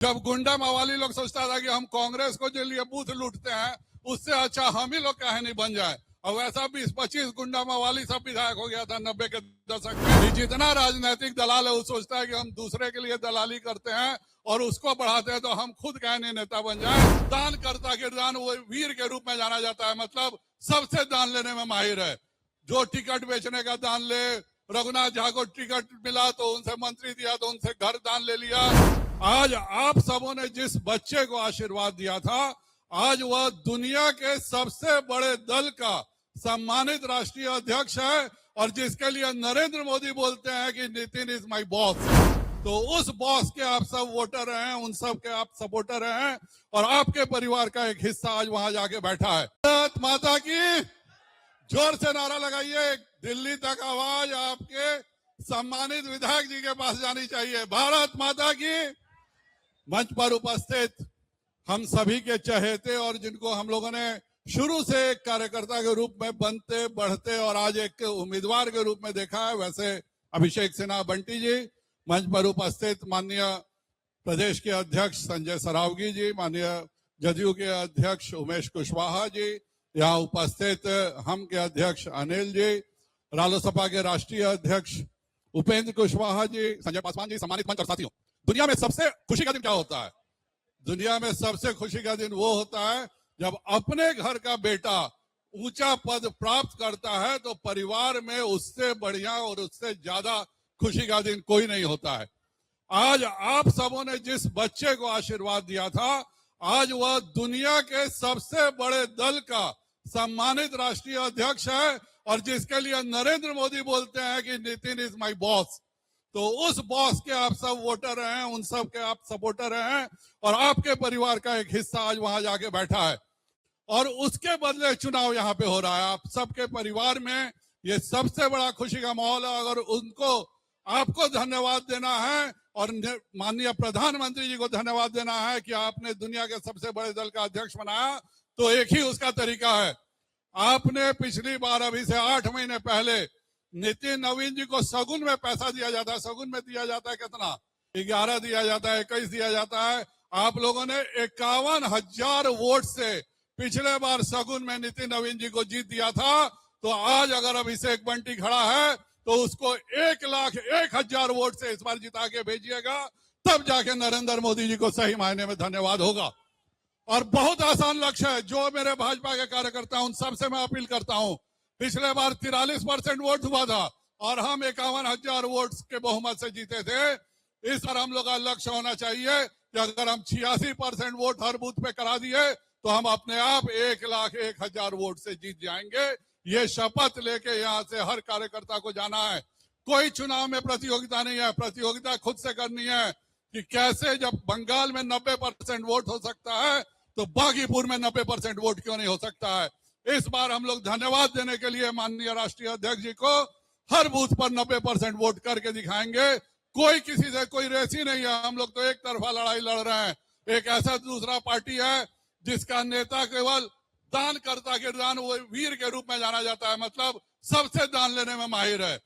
जब गुंडा मवाली लोग सोचता था कि हम कांग्रेस को जो लिए बूथ लूटते हैं उससे अच्छा हम ही लोग काहे नहीं बन जाए। और वैसा 20-25 गुंडा मवाली सब विधायक हो गया था 90 के दशक में। जितना राजनीतिक दलाल है वो सोचता है कि हम दूसरे के लिए दलाली करते हैं और उसको बढ़ाते हैं तो हम खुद काहे नहीं नेता बन जाए। दान करता के दान वो वीर के रूप में जाना जाता है, मतलब सबसे दान लेने में माहिर है। जो टिकट बेचने का दान ले, रघुनाथ झा को टिकट मिला तो उनसे मंत्री दिया तो उनसे घर दान ले लिया। आज आप सबों ने जिस बच्चे को आशीर्वाद दिया था, आज वह दुनिया के सबसे बड़े दल का सम्मानित राष्ट्रीय अध्यक्ष है और जिसके लिए नरेंद्र मोदी बोलते हैं कि नितिन इज माय बॉस। तो उस बॉस के आप सब वोटर हैं, उन सब के आप सपोर्टर हैं और आपके परिवार का एक हिस्सा आज वहां जाके बैठा है। भारत माता की, जोर से नारा लगाइए, दिल्ली तक आवाज आपके सम्मानित विधायक जी के पास जानी चाहिए। भारत माता की। मंच पर उपस्थित हम सभी के चहेते और जिनको हम लोगों ने शुरू से एक कार्यकर्ता के रूप में बनते बढ़ते और आज एक उम्मीदवार के रूप में देखा है, वैसे अभिषेक सिन्हा बंटी जी, मंच पर उपस्थित माननीय प्रदेश के अध्यक्ष संजय सरावगी जी, माननीय जदयू के अध्यक्ष उमेश कुशवाहा जी, यहाँ उपस्थित हम के अध्यक्ष अनिल जी, रालोसपा के राष्ट्रीय अध्यक्ष उपेंद्र कुशवाहा जी, संजय पासवान जी, सम्मानित मंच और साथियों, दुनिया में सबसे खुशी का दिन क्या होता है? दुनिया में सबसे खुशी का दिन वो होता है जब अपने घर का बेटा ऊंचा पद प्राप्त करता है, तो परिवार में उससे बढ़िया और उससे ज्यादा खुशी का दिन कोई नहीं होता है। आज आप सबों ने जिस बच्चे को आशीर्वाद दिया था, आज वह दुनिया के सबसे बड़े दल का सम्मानित राष्ट्रीय अध्यक्ष है और जिसके लिए नरेंद्र मोदी बोलते हैं कि नितिन इज माय बॉस। तो उस बॉस के आप सब वोटर हैं, उन सब के आप सपोर्टर हैं और आपके परिवार का एक हिस्सा आज वहां जाके बैठा है और उसके बदले चुनाव यहाँ पे हो रहा है। आप सबके परिवार में ये सबसे बड़ा खुशी का माहौल है। अगर उनको आपको धन्यवाद देना है और माननीय प्रधानमंत्री जी को धन्यवाद देना है कि आपने दुनिया के सबसे बड़े दल का अध्यक्ष बनाया, तो एक ही उसका तरीका है। आपने पिछली बार अभी से 8 महीने पहले नितिन नवीन जी को सगुन में पैसा दिया जाता है। सगुन में दिया जाता है कितना? 11 दिया जाता है, 21 दिया जाता है। आप लोगों ने 51,000 वोट से पिछले बार सगुन में नितिन नवीन जी को जीत दिया था। तो आज अगर अभिषेक बंटी खड़ा है तो उसको 1,01,000 वोट से इस बार जिता के भेजिएगा, तब जाके नरेंद्र मोदी जी को सही मायने में धन्यवाद होगा। और बहुत आसान लक्ष्य है। जो मेरे भाजपा के कार्यकर्ता उन सबसे मैं अपील करता हूं, पिछले बार 43% वोट हुआ था और हम 51,000 वोट के बहुमत से जीते थे। इस बार हम लोग का लक्ष्य होना चाहिए कि अगर हम 86% वोट हर बूथ पे करा दिए तो हम अपने आप 1,01,000 वोट से जीत जाएंगे। ये शपथ लेके यहाँ से हर कार्यकर्ता को जाना है। कोई चुनाव में प्रतियोगिता नहीं है, प्रतियोगिता खुद से करनी है कि कैसे जब बंगाल में 90% वोट हो सकता है तो बागीपुर में 90% वोट क्यों नहीं हो सकता है। इस बार हम लोग धन्यवाद देने के लिए माननीय राष्ट्रीय अध्यक्ष जी को हर बूथ पर 90% वोट करके दिखाएंगे। कोई किसी से कोई रेसी नहीं है। हम लोग तो एक तरफा लड़ाई लड़ रहे हैं। एक ऐसा दूसरा पार्टी है जिसका नेता केवल दान करता के दान वो वीर के रूप में जाना जाता है, मतलब सबसे दान लेने में माहिर है।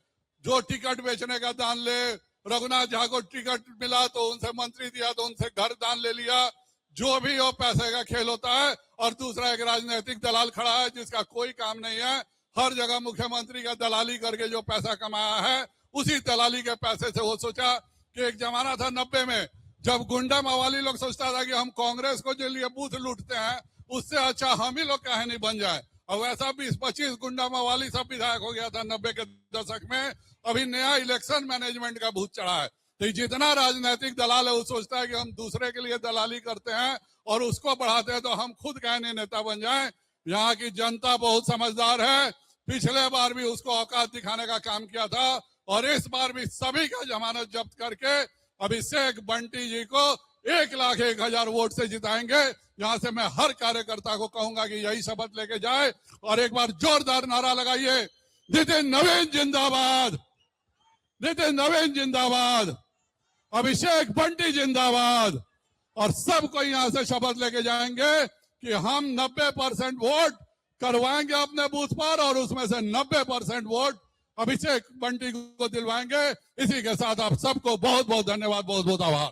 जो टिकट बेचने का दान ले, रघुनाथ झा को टिकट मिला तो उनसे मंत्री दिया तो उनसे घर दान ले लिया। जो भी वो पैसे का खेल होता है। और दूसरा एक राजनीतिक दलाल खड़ा है जिसका कोई काम नहीं है, हर जगह मुख्यमंत्री का दलाली करके जो पैसा कमाया है, उसी दलाली के पैसे से वो सोचा कि एक जमाना था 90 में जब गुंडा मवाली लोग सोचता था कि हम कांग्रेस को जो लिए बूथ लूटते हैं उससे अच्छा हम ही लोग काहे नहीं बन जाए। और वैसा 20-25 गुंडा मवाली सब विधायक हो गया था 90 के दशक में। अभी नया इलेक्शन मैनेजमेंट का भूत चढ़ा है। तो जितना राजनीतिक दलाल है वो सोचता है कि हम दूसरे के लिए दलाली करते हैं और उसको बढ़ाते हैं तो हम खुद काहे नहीं नेता बन जाए। यहाँ की जनता बहुत समझदार है। पिछले बार भी उसको औकात दिखाने का काम किया था और इस बार भी सभी का जमानत जब्त करके अभिषेक बंटी जी को 1,01,000 वोट से जिताएंगे। यहाँ से मैं हर कार्यकर्ता को कहूंगा कि यही शपथ लेके जाए और एक बार जोरदार नारा लगाइए, नितिन नवीन जिंदाबाद, नितिन नवीन जिंदाबाद, अभिषेक बंटी जिंदाबाद। और सबको यहाँ से शपथ लेके जाएंगे कि हम 90% वोट करवाएंगे अपने बूथ पर और उसमें से 90% वोट अभिषेक बंटी को दिलवाएंगे। इसी के साथ आप सबको बहुत बहुत धन्यवाद, बहुत बहुत आभार।